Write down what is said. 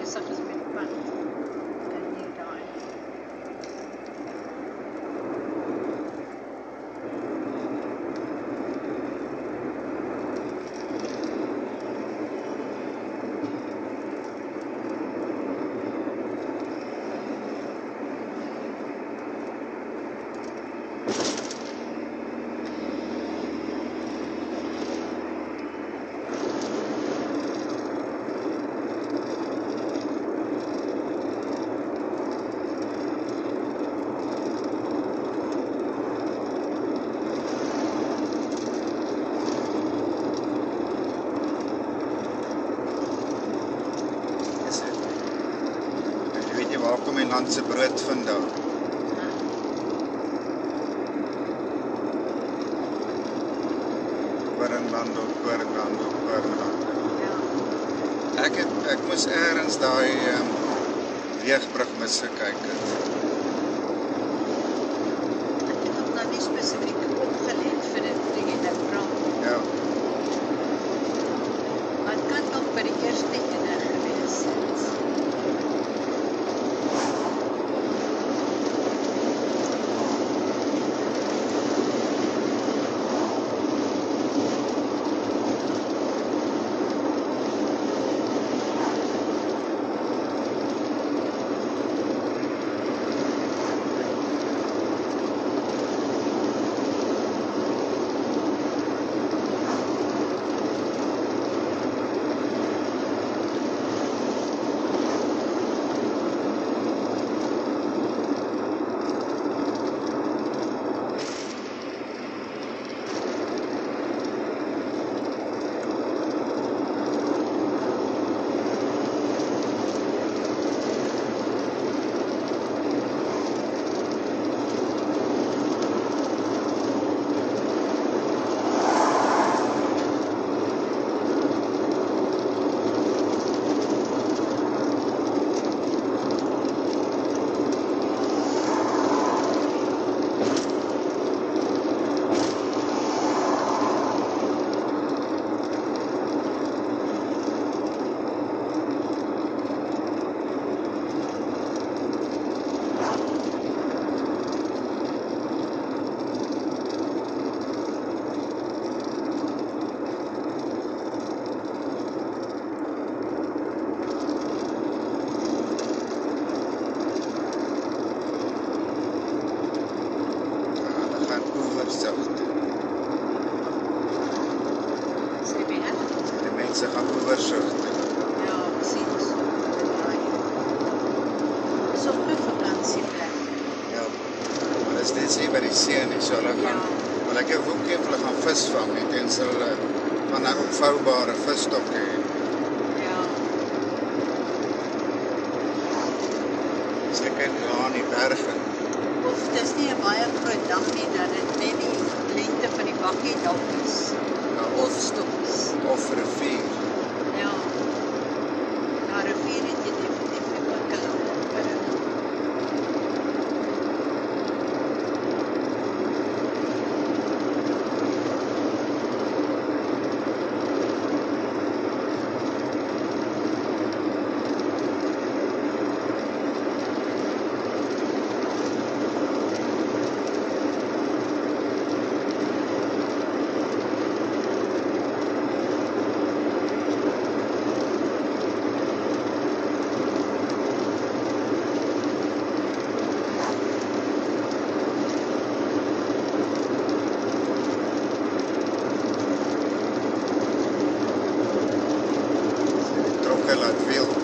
besig is met die pad. En nie daai. Waar kom die landse brood vandaan? Koringlandel, Koringlandel, Koringlandel. Ja. Ek moes ergens daai weegbrug misgekyk het. Ek het nog nie spesifiek opgelet vir dit ding en ek praat. Ja. Maar het kan nog by die eerste ene gewees het. Mense gaan oorsigtig. Ja, presies. So 'n vakansieplek. Ja. Maar dit is net hier by die see nie, so hulle gaan, wil ek 'n boekie of hulle gaan visvang nie, tens hulle van 'n opvoubare visstok hê. Ja. Seker daar in die berge. Of dis nie 'n baie groot dam nie, dat dit net die lengte van die bakkie dalk is. Of stoks. Of rivier. Ja. Ja, rivier het jy definitief nie makkelik op. Trokke laat veel.